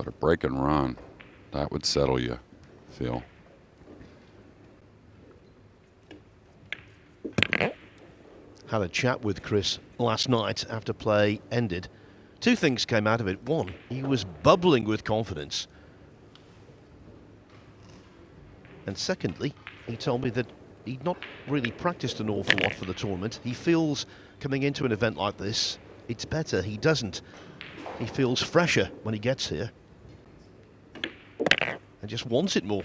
But a break and run, that would settle you, Phil. Had a chat with Chris last night after play ended. Two things came out of it. One, he was bubbling with confidence. And secondly, he told me that he'd not really practiced an awful lot for the tournament. He feels coming into an event like this, it's better. He doesn't. He feels fresher when he gets here. And just wants it more.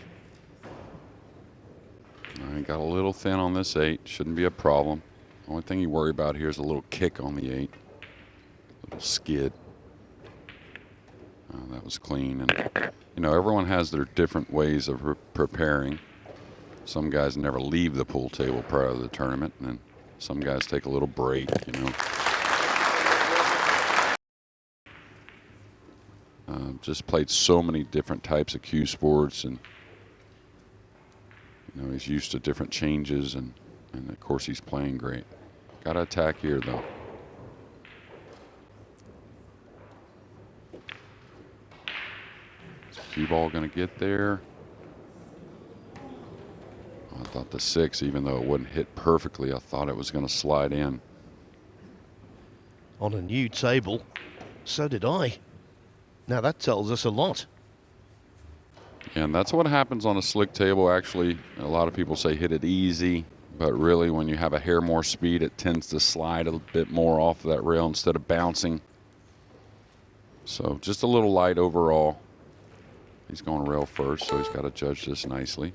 I got a little thin on this 8. Shouldn't be a problem. Only thing you worry about here is a little kick on the 8. A little skid. That was clean. And, you know, everyone has their different ways of preparing. Some guys never leave the pool table prior to the tournament, and then some guys take a little break, you know. Just played so many different types of cue sports, and you know, he's used to different changes, and of course he's playing great. Got to attack here though. Is cue ball going to get there? I thought the 6, even though it wouldn't hit perfectly, I thought it was going to slide in. On a new table, so did I. Now that tells us a lot. And that's what happens on a slick table. Actually, a lot of people say hit it easy, but really when you have a hair more speed, it tends to slide a bit more off of that rail instead of bouncing. So just a little light overall. He's going rail first, so he's got to judge this nicely.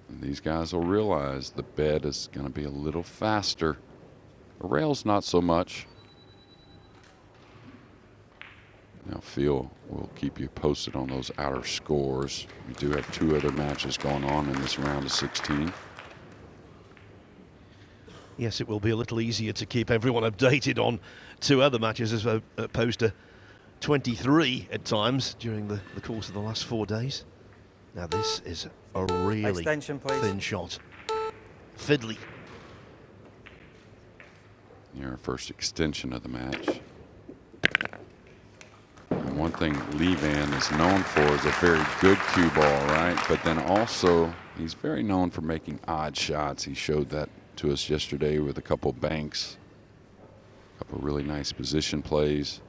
And these guys will realize the bed is going to be a little faster. The rail's not so much. Now Phil will keep you posted on those outer scores. We do have 2 other matches going on in this round of 16. Yes, it will be a little easier to keep everyone updated on 2 other matches as opposed to 23 at times during the course of the last 4 days. Now this is a really thin shot. Fiddly. Our first extension of the match. One thing Lee Van is known for is a very good cue ball, right? But then also, he's very known for making odd shots. He showed that to us yesterday with a couple banks, a couple really nice position plays.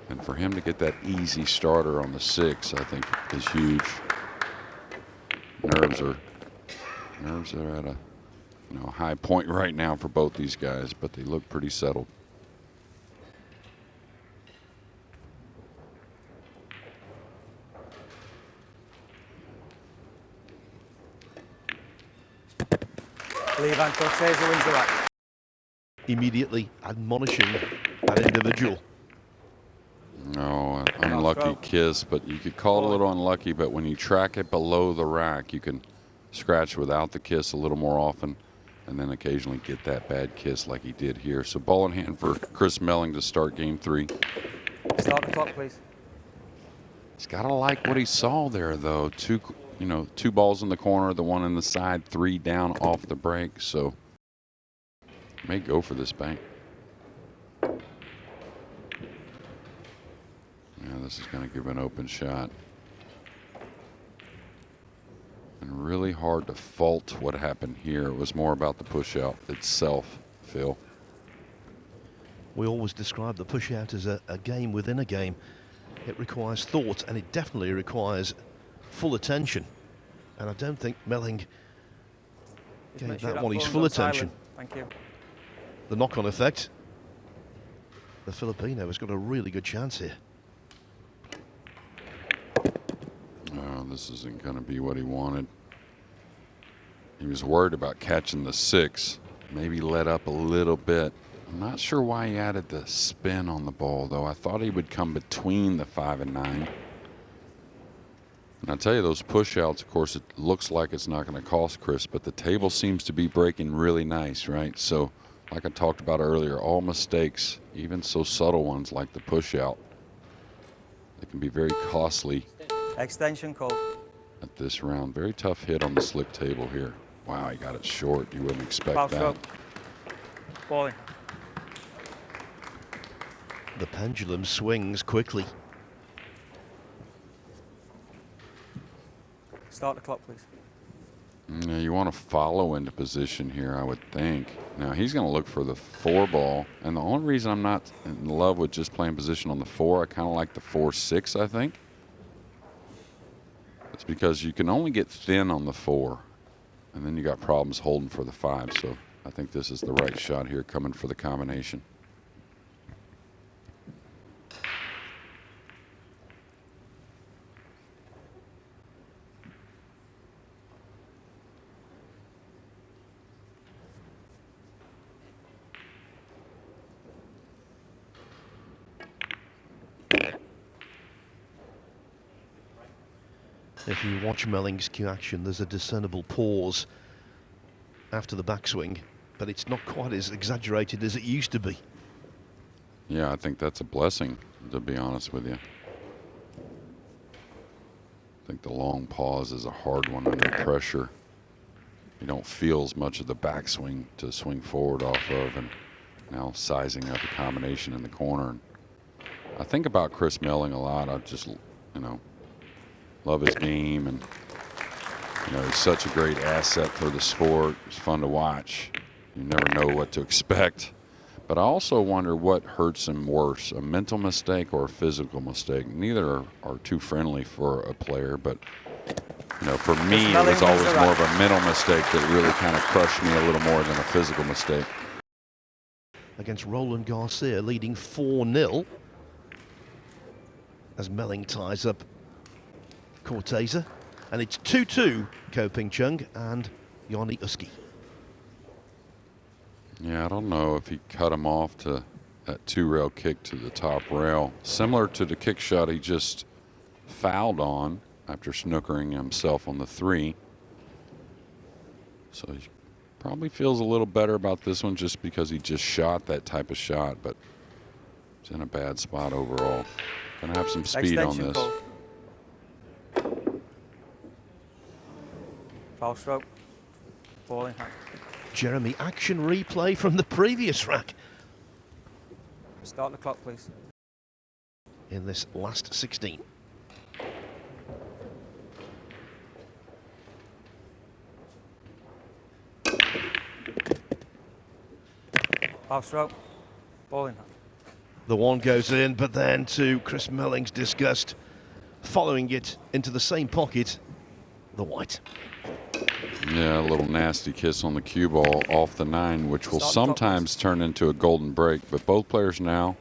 And for him to get that easy starter on the 6, I think is huge. Nerves are at a high point right now for both these guys, but they look pretty settled. Corteza wins the rack. Immediately admonishing that individual. No, unlucky kiss, but you could call it a little unlucky, but when you track it below the rack, you can scratch without the kiss a little more often and then occasionally get that bad kiss like he did here. So ball in hand for Chris Melling to start game 3. Start the clock, please. He's got to like what he saw there, though. 2 balls in the corner, the one in the side, 3 down off the break. So may go for this bank. Yeah, this is going to give an open shot. And really hard to fault what happened here. It was more about the push out itself, Phil. We always describe the push out as a game within a game. It requires thought, and it definitely requires full attention. And I don't think Melling gave that one his full attention. Thank you. The knock-on effect. The Filipino has got a really good chance here. Oh, this isn't going to be what he wanted. He was worried about catching the 6. Maybe let up a little bit. I'm not sure why he added the spin on the ball, though. I thought he would come between the 5 and 9. And I tell you, those push-outs, of course, it looks like it's not going to cost Chris, but the table seems to be breaking really nice, right? So, like I talked about earlier, all mistakes, even so subtle ones like the push-out, they can be very costly. Extension call. At this round. Very tough hit on the slick table here. Wow, he got it short. You wouldn't expect that. Balling. The pendulum swings quickly. Start the clock, please. Yeah, you want to follow into position here, I would think. Now, he's going to look for the 4 ball. And the only reason I'm not in love with just playing position on the 4, I kind of like the 4-6, I think. It's because you can only get thin on the 4. And then you got problems holding for the 5. So I think this is the right shot here, coming for the combination. If you watch Melling's cue action, there's a discernible pause after the backswing, but it's not quite as exaggerated as it used to be. Yeah, I think that's a blessing, to be honest with you. I think the long pause is a hard one under pressure. You don't feel as much of the backswing to swing forward off of, and now sizing up a combination in the corner. And I think about Chris Melling a lot. I just, love his game, and he's such a great asset for the sport. It's fun to watch. You never know what to expect. But I also wonder what hurts him worse, a mental mistake or a physical mistake. Neither are too friendly for a player, but for me, it was always more of a mental mistake that really kind of crushed me a little more than a physical mistake. Against Roland Garcia, leading 4-0, as Melling ties up Corteza, and it's 2-2 Ko-Ping Chung and Yoni Uski. Yeah, I don't know if he cut him off to that 2-rail kick to the top rail, similar to the kick shot he just fouled on after snookering himself on the 3. So he probably feels a little better about this one just because he just shot that type of shot, but it's in a bad spot overall. Gonna have some speed on this. Call. Foul stroke. Ball in hand. Jeremy, action replay from the previous rack Start the clock, please. in this last 16. Foul stroke. Ball in hand. The 1 goes in, but then to Chris Melling's disgust, following it into the same pocket, the white. Yeah, a little nasty kiss on the cue ball off the 9, which will sometimes turn into a golden break. But both players now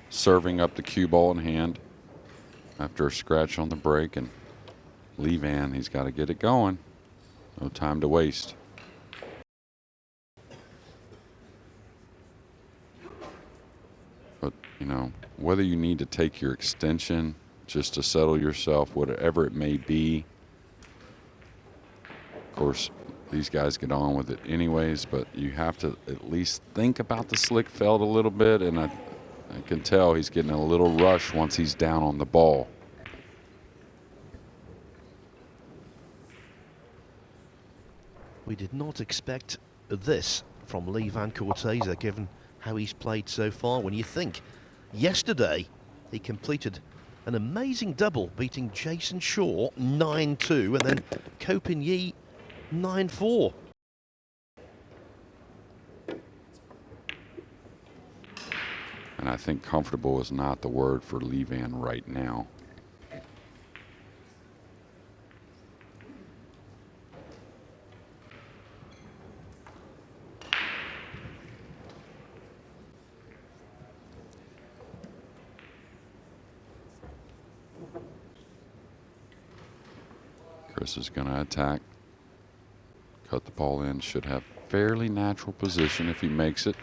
serving up the cue ball in hand after a scratch on the break. And Lee Van, he's got to get it going. No time to waste. But, whether you need to take your extension just to settle yourself, whatever it may be. Of course, these guys get on with it anyways, but you have to at least think about the slick felt a little bit, and I can tell he's getting a little rush once he's down on the ball. We did not expect this from Lee Van Corteza, given how he's played so far. When you think yesterday he completed an amazing double, beating Jason Shaw 9-2, and then Ko-Ping Yi 9-4. And I think comfortable is not the word for Lee Van right now. Chris is going to attack. Cut the ball in. Should have fairly natural position if he makes it.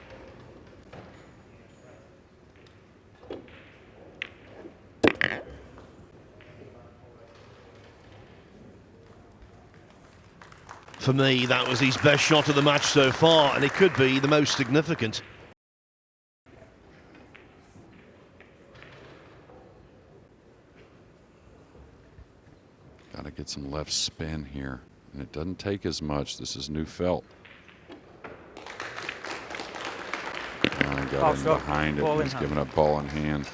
For me, that was his best shot of the match so far, and it could be the most significant. Got to get some left spin here, and it doesn't take as much. This is new felt. Got Foul in stroke, behind it. ball in He's hand. giving up ball in hand.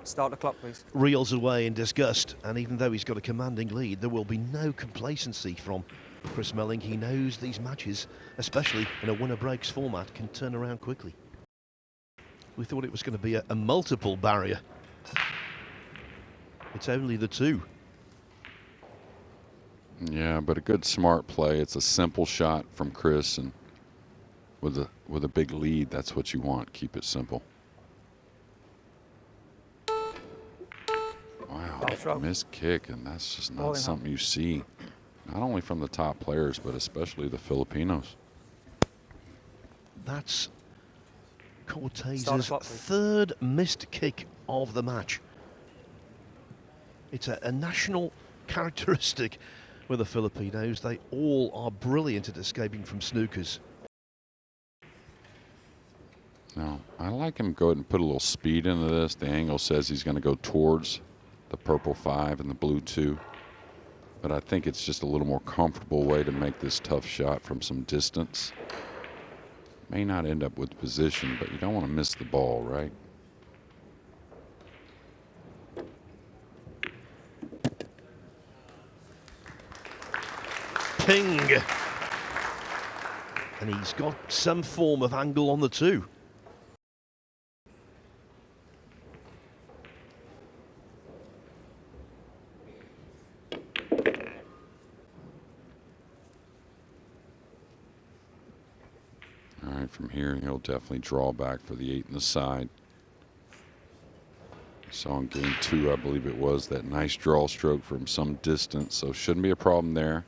Start the clock, please. Reels away in disgust, and even though he's got a commanding lead, there will be no complacency from Chris Melling. He knows these matches, especially in a winner breaks format, can turn around quickly. We thought it was going to be a multiple barrier. It's only the two. Yeah, but a good smart play. It's a simple shot from Chris, and with a big lead, that's what you want. Keep it simple. Wow, Foul stroke. missed kick, and that's just Ball not in something you see, not only from the top players, but especially the Filipinos. That's Start the Corteza's clock, please. third missed kick of the match. It's a national characteristic with the Filipinos. They all are brilliant at escaping from snookers. Now, I like him go ahead and put a little speed into this. The angle says he's going to go towards the purple 5 and the blue 2. But I think it's just a little more comfortable way to make this tough shot from some distance. May not end up with position, but you don't want to miss the ball, right? Ping! And he's got some form of angle on the 2. All right, from here, he'll definitely draw back for the 8 in the side. Saw in game 2, I believe it was, that nice draw stroke from some distance, so shouldn't be a problem there.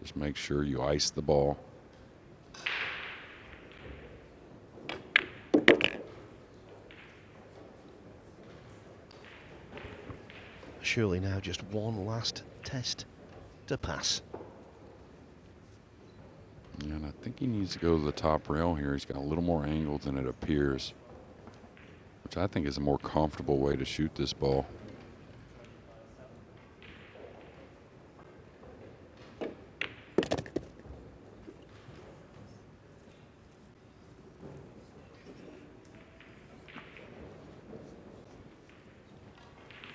Just make sure you ice the ball. Surely now just one last test to pass. Yeah, and I think he needs to go to the top rail here. He's got a little more angle than it appears, which I think is a more comfortable way to shoot this ball.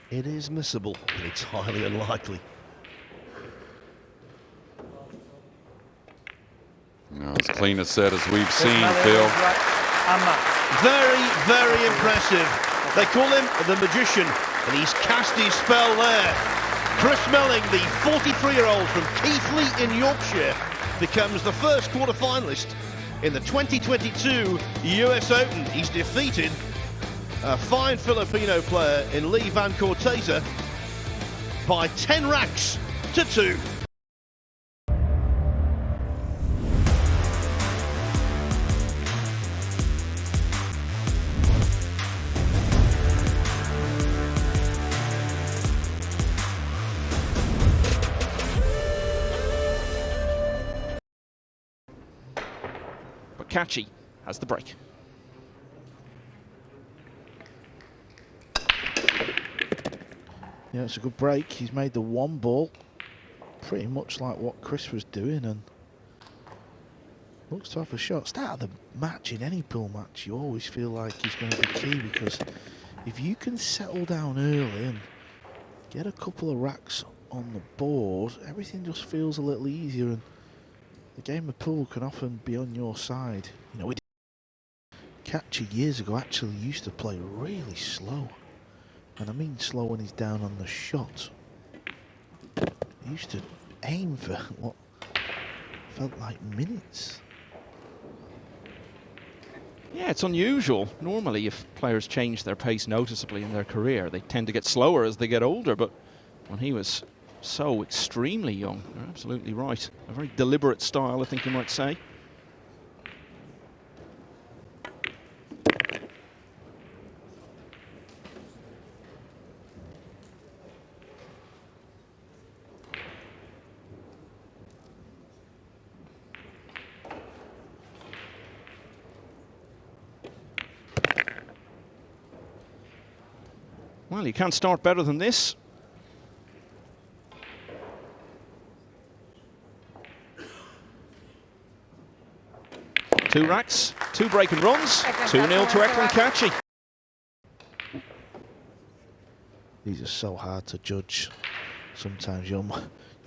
It is missable, but it's highly unlikely. You know, as clean a set as we've seen, Melling Phil. is right. And match. Very, very impressive. They call him the magician, and he's cast his spell there. Chris Melling, the 43-year-old from Keighley in Yorkshire, becomes the first quarter-finalist in the 2022 US Open. He's defeated a fine Filipino player in Lee Van Corteza by 10 racks to 2. But Kaçi has the break. Yeah, it's a good break. He's made the one ball pretty much like what Chris was doing and looks to have a shot. Start of the match, in any pool match, you always feel like he's going to be key, because if you can settle down early and get a couple of racks on the board, everything just feels a little easier, and the game of pool can often be on your side. You know, Kaçi years ago actually used to play really slow. And I mean slow when he's down on the shot. He used to aim for what felt like minutes. Yeah, it's unusual. Normally, if players change their pace noticeably in their career, they tend to get slower as they get older. But when he was so extremely young, you're absolutely right. A very deliberate style, I think you might say. Well, you can't start better than this. 2 racks, 2 break and runs, 2-0 to Eklent Kaçi. These are so hard to judge. Sometimes you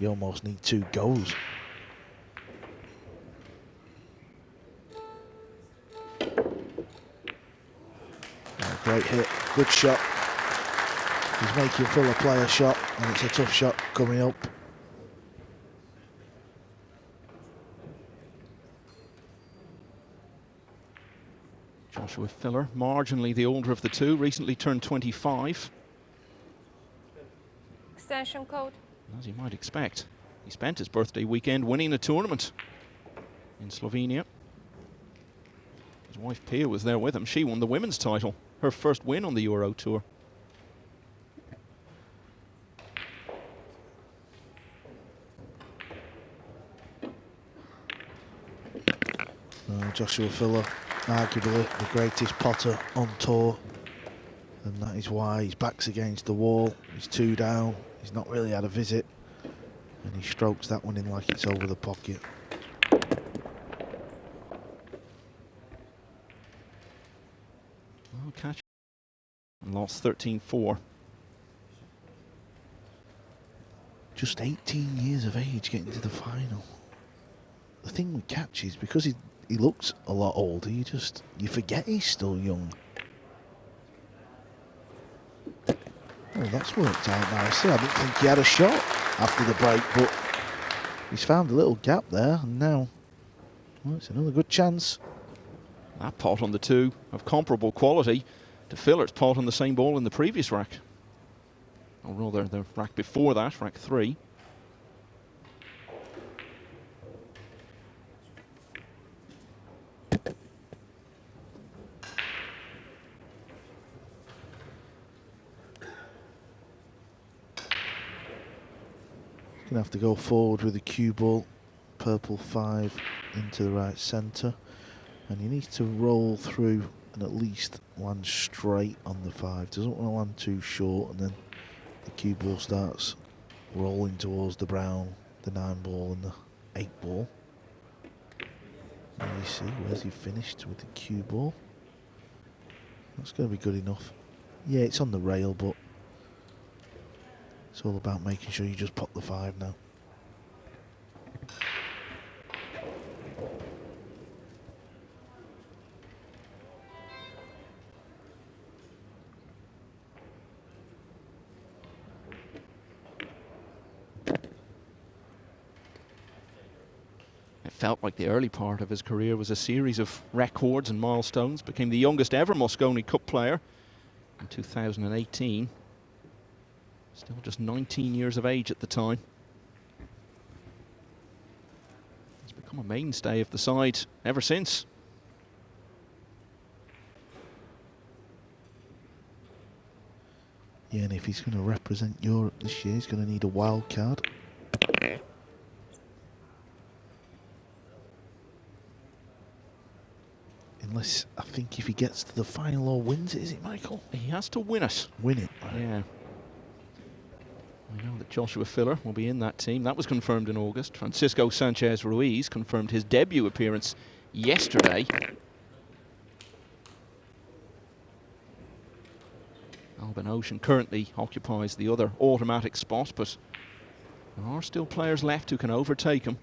almost need 2 goals. Oh, great hit, good shot. He's making Fuller play a shot, and it's a tough shot coming up. Joshua Filler, marginally the older of the two, recently turned 25. Extension code. As you might expect, he spent his birthday weekend winning a tournament in Slovenia. His wife Pia was there with him. She won the women's title, her first win on the Euro Tour. Joshua Filler, arguably the greatest potter on tour, and that is why his back's against the wall. He's 2 down, he's not really had a visit, and he strokes that one in like it's over the pocket. Oh, Kaçi lost 13-4. Just 18 years of age getting to the final. The thing with Kaçi is because he looks a lot older, you forget he's still young. Oh, that's worked out nicely. I didn't think he had a shot after the break, but he's found a little gap there, and now, well, it's another good chance. That pot on the 2 of comparable quality to Filler's pot on the same ball in the previous rack. Or rather, the rack before that, rack 3. Gonna have to go forward with the cue ball, purple 5 into the right centre, and he needs to roll through and at least land straight on the 5. Doesn't want to land too short, and then the cue ball starts rolling towards the brown, the 9 ball and the 8 ball. And you see, where's he finished with the cue ball? That's going to be good enough. Yeah, it's on the rail, but it's all about making sure you just pop the 5 now. It felt like the early part of his career was a series of records and milestones. Became the youngest ever Mosconi Cup player in 2018. Still just 19 years of age at the time. He's become a mainstay of the side ever since. Yeah, and if he's going to represent Europe this year, he's going to need a wild card. Unless, I think if he gets to the final or wins it, is it, Michael? He has to win it. Win it, right. Yeah. We know that Joshua Filler will be in that team. That was confirmed in August. Francisco Sanchez Ruiz confirmed his debut appearance yesterday. Albin Ocean currently occupies the other automatic spot, but there are still players left who can overtake him.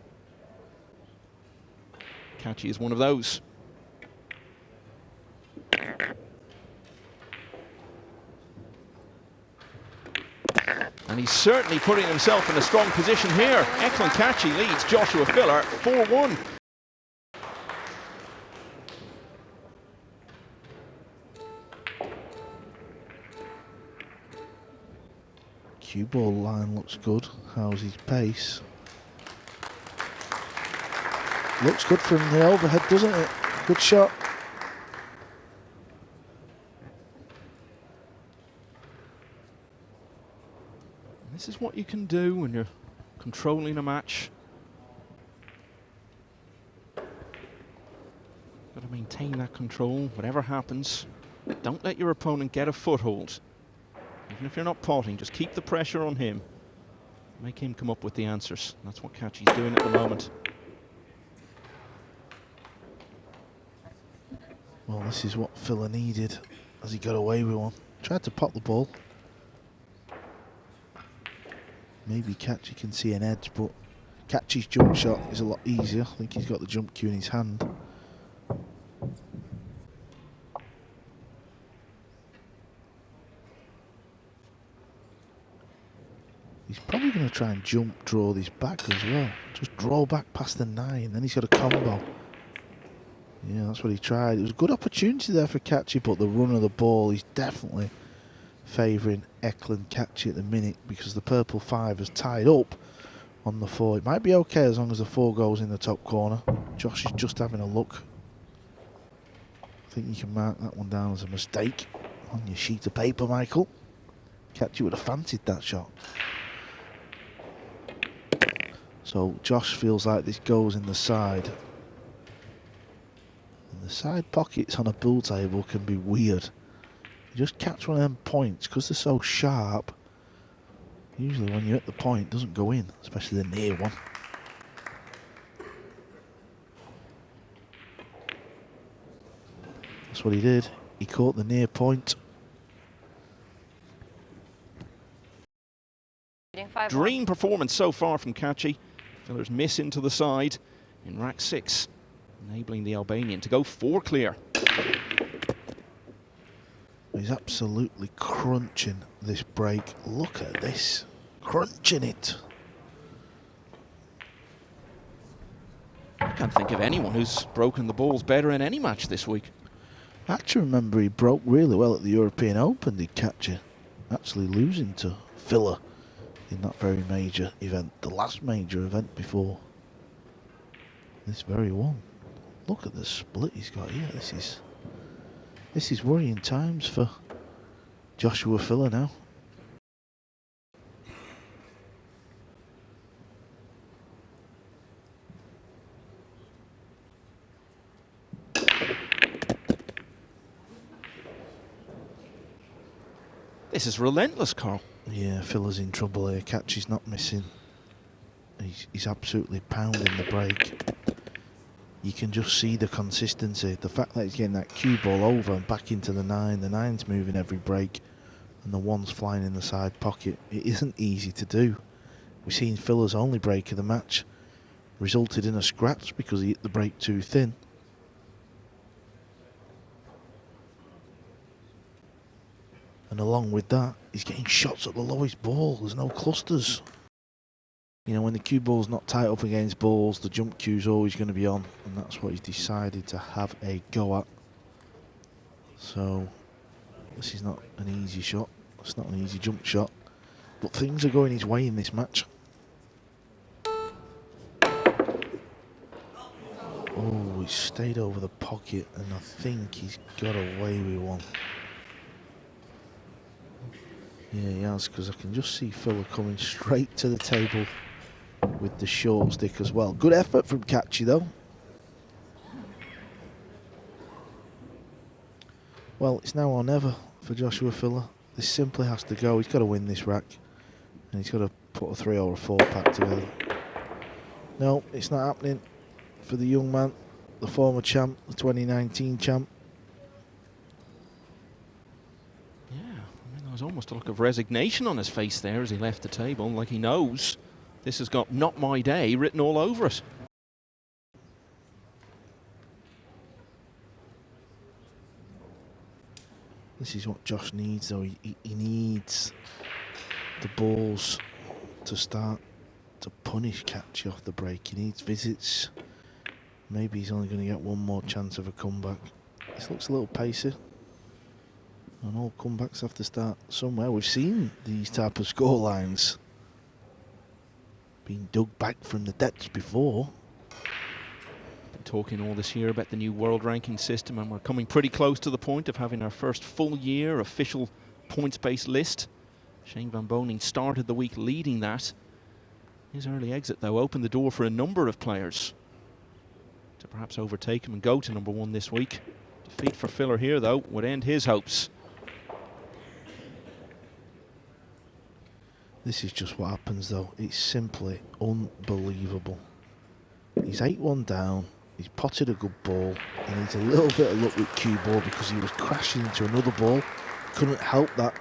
Kaçi is one of those. And he's certainly putting himself in a strong position here. Eklent Kaçi leads Joshua Filler 4-1. Cue ball line looks good. How's his pace? Looks good from the overhead, doesn't it? Good shot. This is what you can do when you're controlling a match. Got to maintain that control, whatever happens. Don't let your opponent get a foothold. Even if you're not potting, just keep the pressure on him. Make him come up with the answers. That's what Kaçi's doing at the moment. Well, this is what Filler needed as he got away with one. Tried to pop the ball. Maybe Kaçi can see an edge, but Kaçi's jump shot is a lot easier. I think he's got the jump cue in his hand. He's probably going to try and jump draw this back as well. Just draw back past the 9, then he's got a combo. Yeah, that's what he tried. It was a good opportunity there for Kaçi, but the run of the ball, he's definitely favouring Eklent Kaçi at the minute because the purple 5 has tied up on the 4. It might be okay as long as the 4 goes in the top corner. Josh is just having a look. I think you can mark that one down as a mistake on your sheet of paper, Michael. Kaçi would have fancied that shot. So Josh feels like this goes in the side. And the side pockets on a pool table can be weird. You just catch one of them points because they're so sharp. Usually when you're at the point, it doesn't go in, especially the near one. That's what he did. He caught the near point. Dream performance so far from Kaçi. Filler's miss into the side in rack 6, enabling the Albanian to go 4 clear. He's absolutely crunching this break. Look at this. Crunching it. I can't think of anyone who's broken the balls better in any match this week. I actually remember he broke really well at the European Open, did Kaçi. Actually losing to Filler in that very major event, the last major event before this very one. Look at the split he's got here. This is worrying times for Joshua Filler now. This is relentless, Carl. Yeah, Filler's in trouble here. Kaçi's not missing. He's absolutely pounding the break. You can just see the consistency. The fact that he's getting that cue ball over and back into the 9. The 9's moving every break, and the 1's flying in the side pocket. It isn't easy to do. We've seen Filler's only break of the match resulted in a scratch because he hit the break too thin. And along with that, he's getting shots at the lowest ball. There's no clusters. You know, when the cue ball's not tight up against balls, the jump cue's always going to be on. And that's what he's decided to have a go at. So, this is not an easy shot. It's not an easy jump shot. But things are going his way in this match. Oh, he stayed over the pocket, and I think he's got away with one. Yeah, he has, because I can just see Filler coming straight to the table with the short stick as well. Good effort from Kaçi, though. Well, it's now or never for Joshua Filler. This simply has to go. He's got to win this rack, and he's got to put a 3 or a 4 pack together. No, it's not happening for the young man, the former champ, the 2019 champ. There's almost a look of resignation on his face there as he left the table, like he knows this has got "not my day" written all over it. This is what Josh needs, though. He needs the balls to start to punish Kaçi off the break. He needs visits. Maybe he's only going to get one more chance of a comeback. This looks a little pacey. And all comebacks have to start somewhere. We've seen these type of score lines being dug back from the depths before. Been talking all this year about the new world ranking system, and we're coming pretty close to the point of having our first full year official points-based list. Shane Van Boening started the week leading that. His early exit, though, opened the door for a number of players to perhaps overtake him and go to number 1 this week. Defeat for Filler here, though, would end his hopes. This is just what happens, though. It's simply unbelievable. He's 8-1 down. He's potted a good ball. He needs a little bit of luck with cue ball because he was crashing into another ball. Couldn't help that.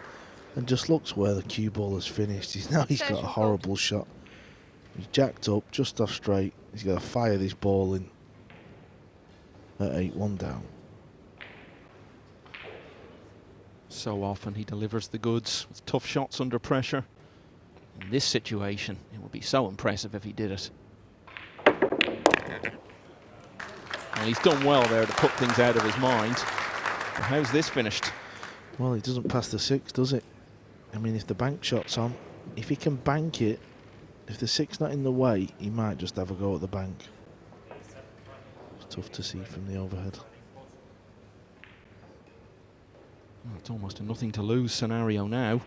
And just looks where the cue ball has finished. He's got a horrible shot. He's jacked up, just off straight. He's got to fire this ball in at 8-1 down. So often he delivers the goods with tough shots under pressure. In this situation, it would be so impressive if he did it. Well, he's done well there to put things out of his mind. But how's this finished? Well, it doesn't pass the 6, does it? I mean, if the bank shot's on, if he can bank it, if the 6's not in the way, he might just have a go at the bank. It's tough to see from the overhead. Well, it's almost a nothing to lose scenario now.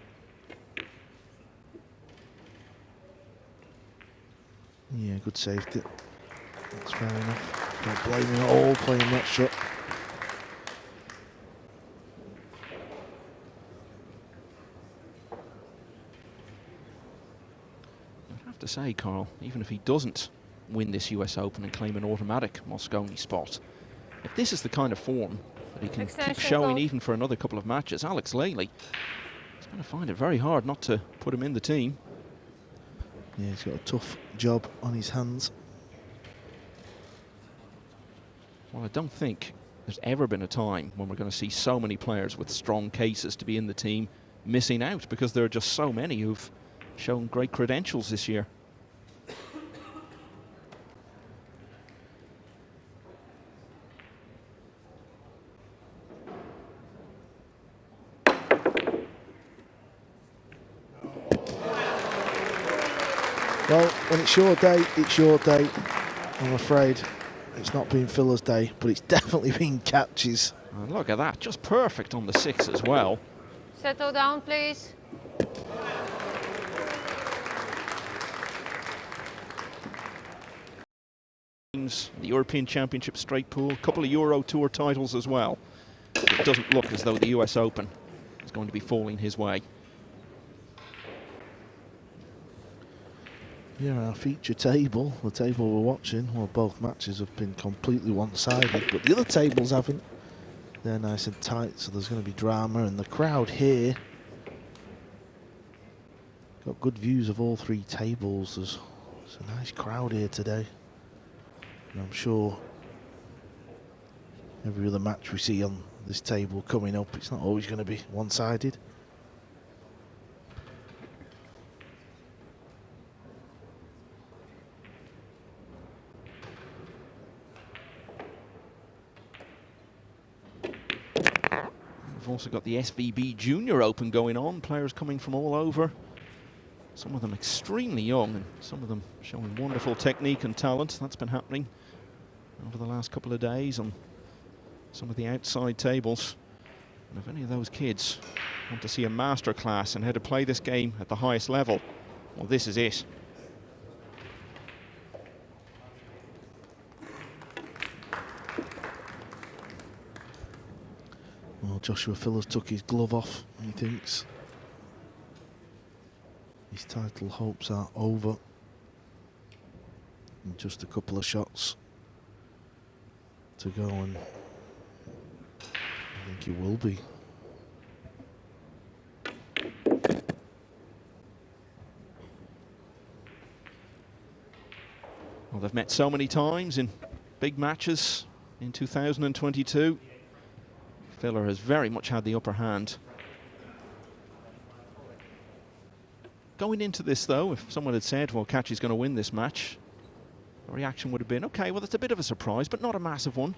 Yeah, good safety. That's fair enough. Don't blame him at all playing that shot. I'd have to say, Carl, even if he doesn't win this US Open and claim an automatic Mosconi spot, if this is the kind of form that he can keep showing even for another couple of matches, Alex Laley is going to find it very hard not to put him in the team. Yeah, he's got a tough job on his hands. Well, I don't think there's ever been a time when we're going to see so many players with strong cases to be in the team missing out, because there are just so many who've shown great credentials this year. Well, when it's your day, it's your day. I'm afraid it's not been Filler's day, but it's definitely been Kaçi's. And look at that, just perfect on the 6 as well. Settle down, please. The European Championship straight pool, a couple of Euro Tour titles as well. It doesn't look as though the US Open is going to be falling his way. Yeah, our feature table, the table we're watching, well, both matches have been completely one-sided, but the other tables haven't. They're nice and tight, so there's going to be drama, and the crowd here got good views of all 3 tables. There's a nice crowd here today, and I'm sure every other match we see on this table coming up, it's not always going to be one-sided. We've also got the SVB Junior Open going on, players coming from all over. Some of them extremely young, and some of them showing wonderful technique and talent. That's been happening over the last couple of days on some of the outside tables. And if any of those kids want to see a master class in how to play this game at the highest level, well, this is it. Well, Joshua Filler's took his glove off, he thinks. His title hopes are over. And just a couple of shots to go, and I think he will be. Well, they've met so many times in big matches in 2022. Filler has very much had the upper hand. Going into this, though, if someone had said, well, Kaçi's going to win this match, the reaction would have been, okay, well, it's a bit of a surprise, but not a massive one.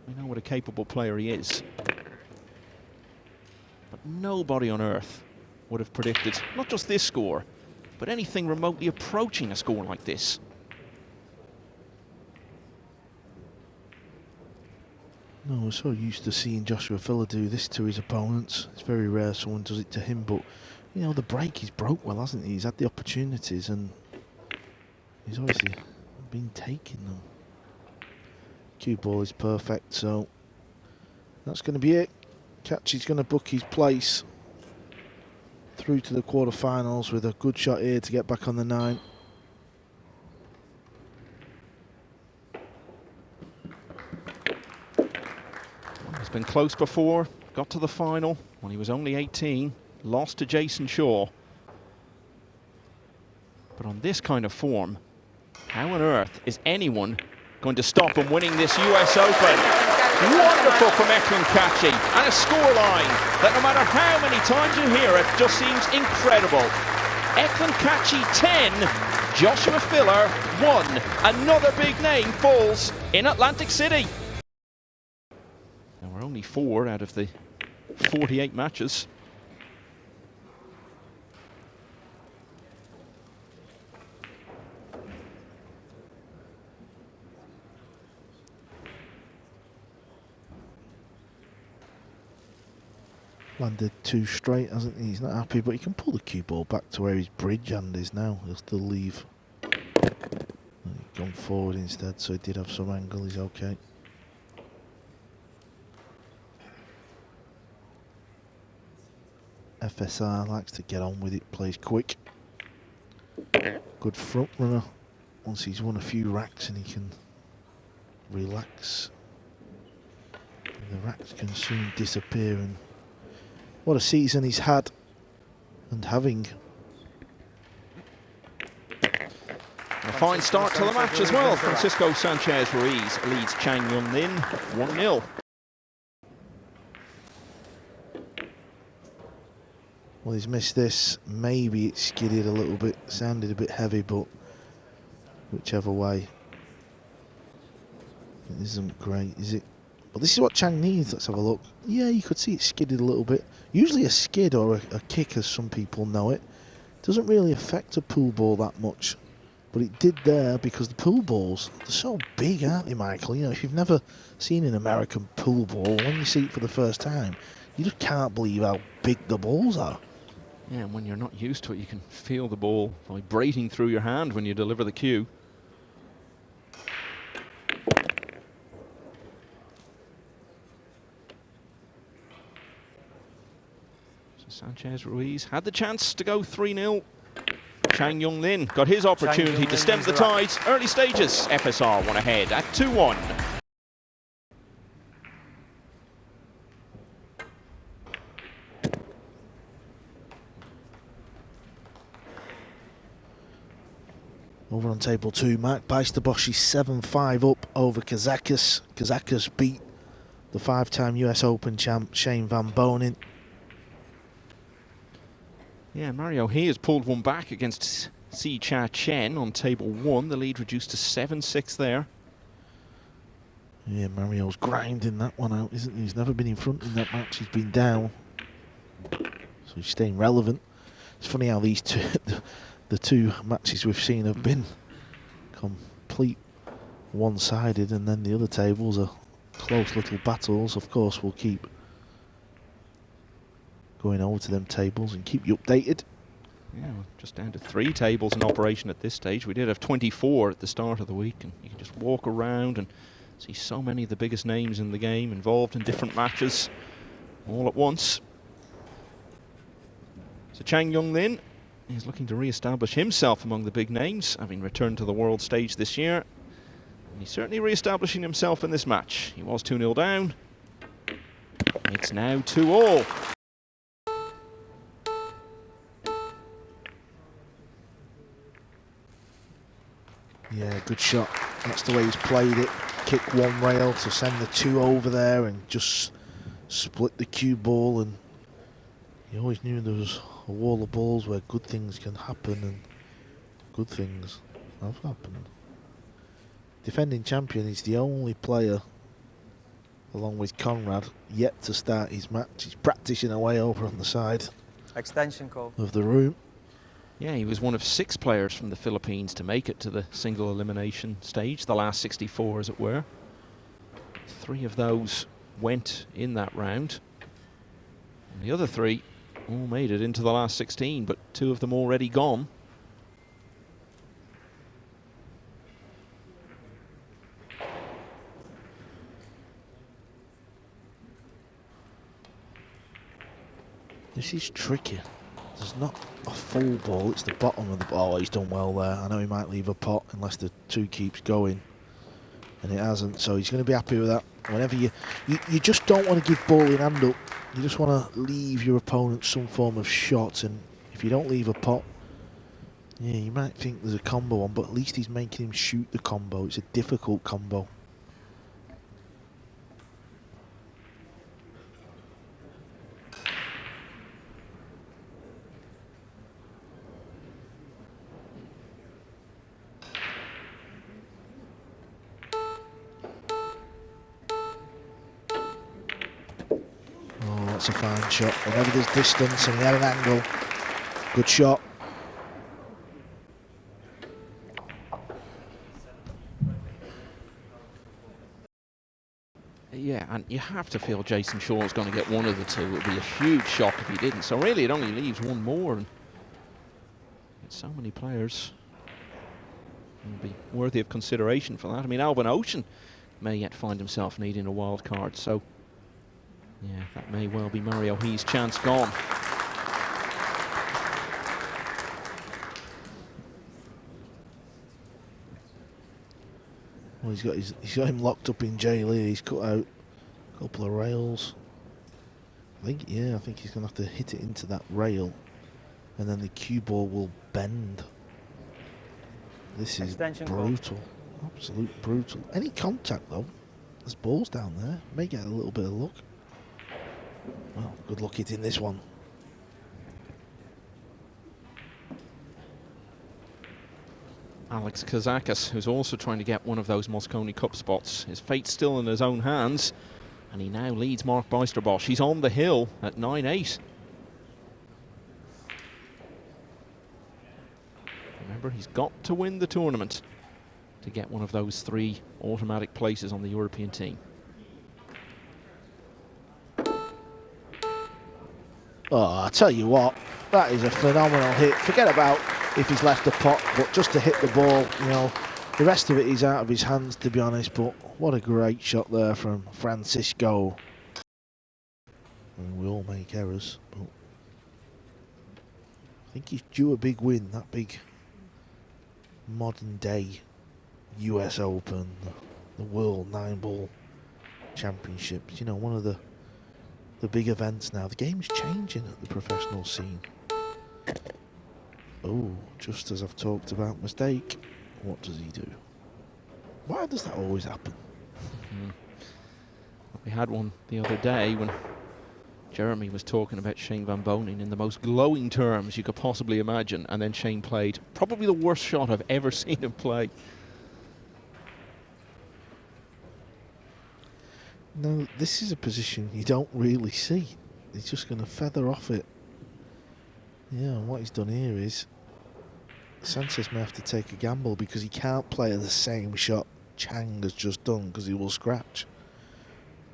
We know what a capable player he is. But nobody on earth would have predicted not just this score, but anything remotely approaching a score like this. No, we're so used to seeing Joshua Filler do this to his opponents. It's very rare someone does it to him, but you know, the break he's broke well, hasn't he? He's had the opportunities and he's obviously been taking them. Cue ball is perfect, so that's going to be it. Kaçi's going to book his place through to the quarterfinals with a good shot here to get back on the 9. been close before, got to the final when he was only 18, lost to Jason Shaw. But on this kind of form, how on earth is anyone going to stop him winning this US Open? Wonderful from Eklent Kaçi, and a scoreline that no matter how many times you hear it, just seems incredible. Eklent Kaçi 10, Joshua Filler 1. Another big name falls in Atlantic City. There were only 4 out of the 48 matches. Landed 2 straight, hasn't he? He's not happy, but he can pull the cue ball back to where his bridge hand is now. He'll still leave. He's gone forward instead, so he did have some angle. He's okay. FSR likes to get on with it, plays quick. Good front runner. Once he's won a few racks and he can relax, the racks can soon disappear. And what a season he's had and having. A fine start to the match as well. Francisco Sanchez Ruiz leads Chang Jung-Lin 1-0. Well, he's missed this. Maybe it skidded a little bit, sounded a bit heavy, but whichever way, it isn't great, is it? But this is what Chang needs. Let's have a look. Yeah, you could see it skidded a little bit. Usually a skid or a kick, as some people know it, doesn't really affect a pool ball that much. But it did there, because the pool balls, they're so big, aren't they, Michael? You know, if you've never seen an American pool ball, when you see it for the first time, you just can't believe how big the balls are. Yeah, and when you're not used to it, you can feel the ball vibrating through your hand when you deliver the cue. So Sanchez Ruiz had the chance to go 3-0. Chang Jung-Lin got his opportunity to stem the tide. Early stages, FSR won ahead at 2-1. Over on table 2, Mark Bijsterbosch 7-5 up over Kazakis. Kazakis beat the 5-time US Open champ Shane Van Bonen. Yeah, Mario he has pulled one back against Si Cha Chen on table 1. The lead reduced to 7-6 there. Yeah, Mario's grinding that one out, isn't he? He's never been in front in that match. He's been down. So he's staying relevant. It's funny how these two, the 2 matches we've seen have been complete one-sided, and then the other tables are close little battles. Of course, we'll keep going over to them tables and keep you updated. Yeah, we're just down to 3 tables in operation at this stage. We did have 24 at the start of the week, and you can just walk around and see so many of the biggest names in the game involved in different matches all at once. So Chang Jung-Lin is looking to re-establish himself among the big names, having returned to the world stage this year. And he's certainly re-establishing himself in this match. He was 2-0 down. It's now 2-all. Yeah, good shot. That's the way he's played it. Kick one rail to send the 2 over there and just split the cue ball. And you always knew there was a wall of balls where good things can happen, and good things have happened. Defending champion is the only player, along with Conrad, yet to start his match. He's practicing away over on the side Extension call of the room. Yeah, he was one of 6 players from the Philippines to make it to the single elimination stage, the last 64 as it were. 3 of those went in that round. And the other 3 all made it into the last 16, but 2 of them already gone. This is tricky. There's not a full ball, it's the bottom of the ball. Oh, he's done well there. I know he might leave a pot unless the 2 keeps going. and it hasn't, so he's going to be happy with that. Whenever you just don't want to give ball in hand up, you just want to leave your opponent some form of shot, and if you don't leave a pot, yeah, you might think there's a combo on, but at least he's making him shoot the combo. It's a difficult combo. Oh, that's a fine shot. Whenever there's distance and he had an angle, good shot. Yeah, and you have to feel Jason Shaw's going to get one of the two. It would be a huge shock if he didn't. So really, it only leaves one more. And so many players will be worthy of consideration for that. I mean, Alban Ocean may yet find himself needing a wild card. So, yeah, that may well be Mario He's chance gone. Well, he's got him locked up in jail here. He's cut out a couple of rails. I think he's going to have to hit it into that rail, and then the cue ball will bend. This is brutal, absolute brutal. Any contact though, there's balls down there. May get a little bit of luck. Well, good luck hitting this one. Alex Kazakis, who's also trying to get one of those Mosconi Cup spots. His fate's still in his own hands, and he now leads Mark Bijsterbosch. He's on the hill at 9-8. Remember, he's got to win the tournament to get one of those 3 automatic places on the European team. Oh, I tell you what, that is a phenomenal hit. Forget about if he's left the pot, but just to hit the ball, you know, the rest of it is out of his hands, to be honest. But what a great shot there from Francisco. I mean, we all make errors, but I think he's due a big win, that big modern day US Open, the World 9-Ball Championships. You know, one of the big events now. The game's changing at the professional scene. Oh, just as I've talked about mistake, what does he do? Why does that always happen? We had one the other day when Jeremy was talking about Shane Van Bonen in the most glowing terms you could possibly imagine, and then Shane played probably the worst shot I've ever seen him play. No, this is a position you don't really see. He's just going to feather off it. Yeah, and what he's done here is Sanchez may have to take a gamble because he can't play the same shot Chang has just done because he will scratch.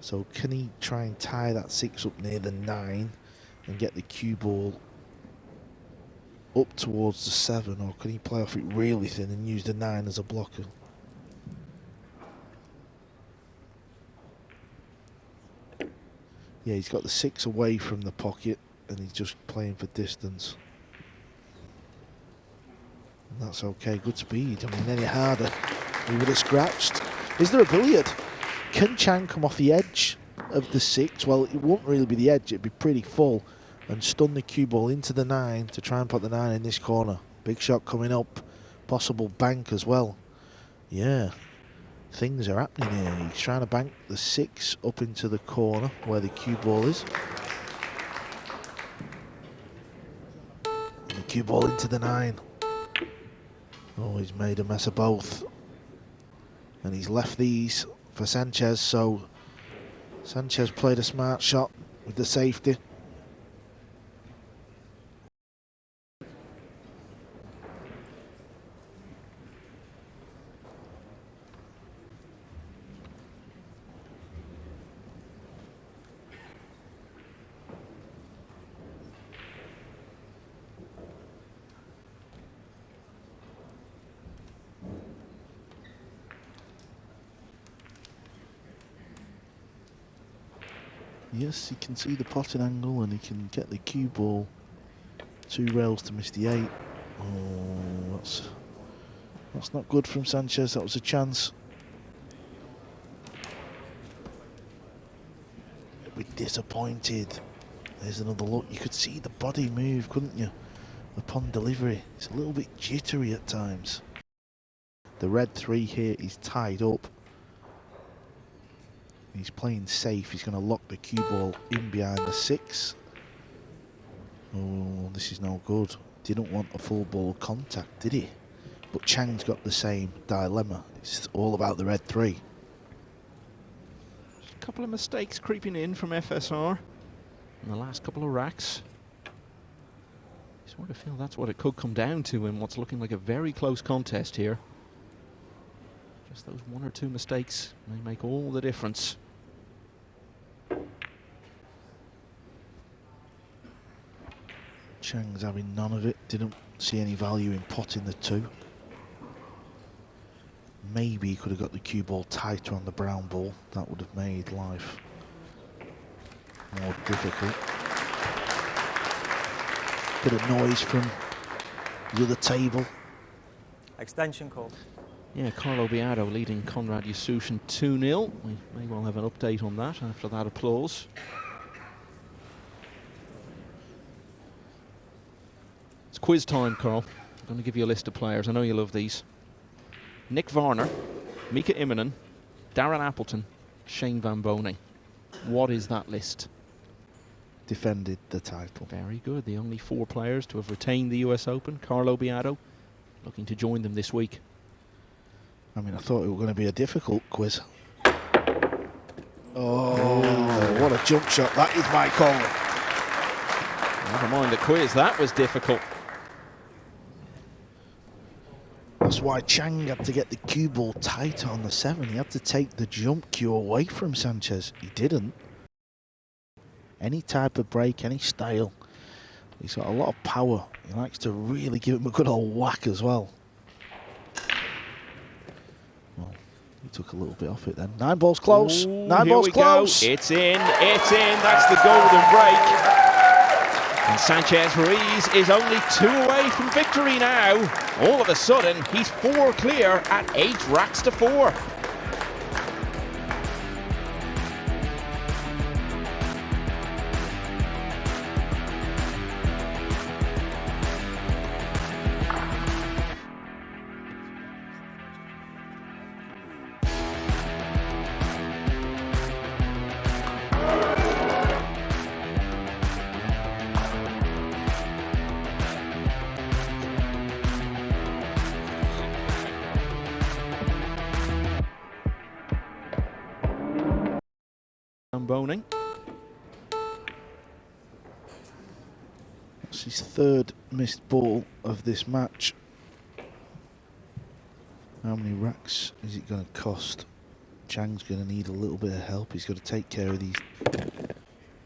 So can he try and tie that 6 up near the 9 and get the cue ball up towards the 7, or can he play off it really thin and use the 9 as a blocker? Yeah, he's got the 6 away from the pocket and he's just playing for distance. And that's okay, good speed. I mean, any harder, he would have scratched. Is there a billiard? Can Chang come off the edge of the 6? Well, it won't really be the edge, it'd be pretty full, and stun the cue ball into the 9 to try and put the 9 in this corner. Big shot coming up, possible bank as well. Yeah, things are happening here. He's trying to bank the 6 up into the corner where the cue ball is. And the cue ball into the 9. Oh, he's made a mess of both. And he's left these for Sanchez, so Sanchez played a smart shot with the safety. Yes, he can see the potting angle and he can get the cue ball 2 rails to miss the 8. Oh, that's not good from Sanchez. That was a chance. disappointed. There's another look. You could see the body move, couldn't you? Upon delivery. It's a little bit jittery at times. The red 3 here is tied up. He's playing safe. He's going to lock the cue ball in behind the 6. Oh, this is no good. Didn't want a full ball contact, did he? But Chang's got the same dilemma. It's all about the red 3. A couple of mistakes creeping in from FSR in the last couple of racks. You sort of feel that's what it could come down to in what's looking like a very close contest here. Just those 1 or 2 mistakes may make all the difference. Chang's having none of it. Didn't see any value in potting the 2. Maybe he could have got the cue ball tighter on the brown ball. That would have made life more difficult. Bit of noise from the other table. Extension call. Yeah, Carlo Beato leading Conrad Yasusin 2-0. We may well have an update on that after that applause. It's quiz time, Carl. I'm going to give you a list of players. I know you love these. Nick Varner, Mika Immonen, Darren Appleton, Shane Van Boning. What is that list? Defended the title. Very good. The only 4 players to have retained the US Open. Carlo Beato looking to join them this week. I mean, I thought it was going to be a difficult quiz. Oh, what a jump shot. That is my call. Never mind the quiz. That was difficult. That's why Chang had to get the cue ball tighter on the 7. He had to take the jump cue away from Sanchez. He didn't. Any type of break, any style. He's got a lot of power. He likes to really give him a good old whack as well. Well, he took a little bit off it then. 9 balls close. Ooh, 9 balls close. It's in. It's in. That's the golden break. And Sanchez Ruiz is only 2 away from victory now. All of a sudden, he's 4 clear at 8 racks to 4. Boning. That's his 3rd missed ball of this match. How many racks is it going to cost? Chang's going to need a little bit of help. He's got to take care of these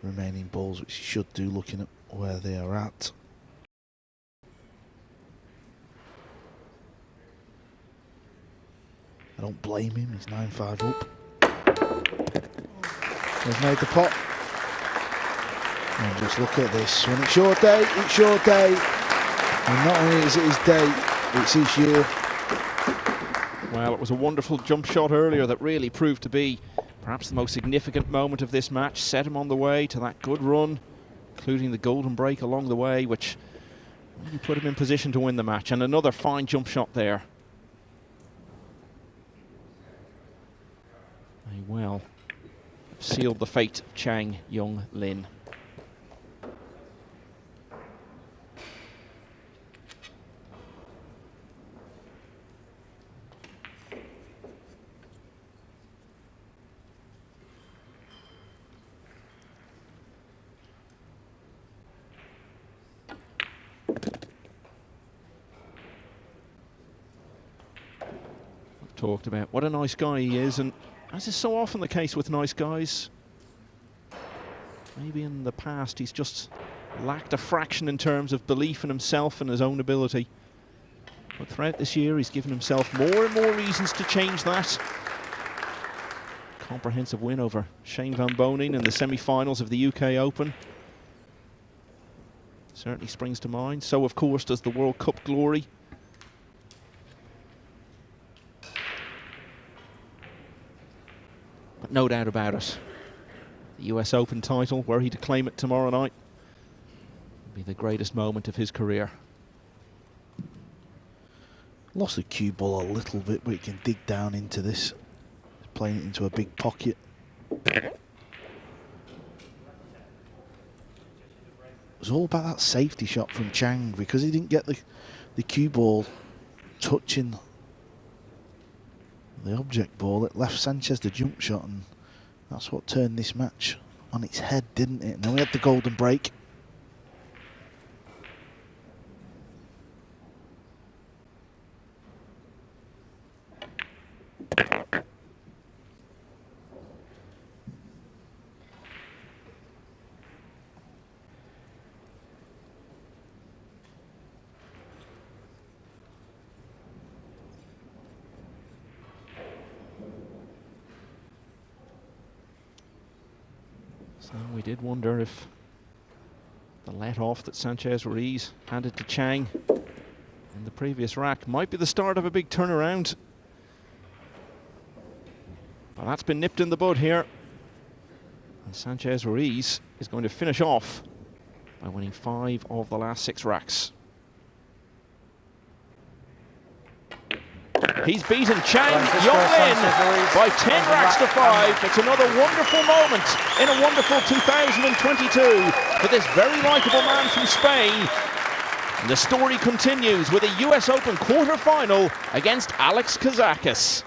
remaining balls, which he should do looking at where they are at. I don't blame him. He's 9-5 up. He's made the pot. And just look at this. When it's your day, it's your day. And not only is it his day, it's his year. Well, it was a wonderful jump shot earlier that really proved to be perhaps the most significant moment of this match. Set him on the way to that good run, including the golden break along the way, which really put him in position to win the match. And another fine jump shot there. Very well. Sealed the fate of Chang Jung-Lin. Talked about what a nice guy he is, and as is so often the case with nice guys, maybe in the past he's just lacked a fraction in terms of belief in himself and his own ability. But throughout this year he's given himself more and more reasons to change that. Comprehensive win over Shane Van Boning in the semi-finals of the UK Open certainly springs to mind. So of course does the World Cup glory. But no doubt about it, the US Open title, were he to claim it tomorrow night, would be the greatest moment of his career. Lost the cue ball a little bit, but he can dig down into this. He's playing it into a big pocket. It was all about that safety shot from Chang, because he didn't get the cue ball touching the object ball. It left Sanchez the jump shot, and that's what turned this match on its head, didn't it? And then we had the golden break. So we did wonder if the let-off that Sanchez Ruiz handed to Chang in the previous rack might be the start of a big turnaround. But that's been nipped in the bud here. And Sanchez Ruiz is going to finish off by winning 5 of the last 6 racks. He's beaten Chang Jung-Lin by 10 racks to 5. It's another wonderful moment in a wonderful 2022 for this very likeable man from Spain. And the story continues with a US Open quarter-final against Alex Kazakis.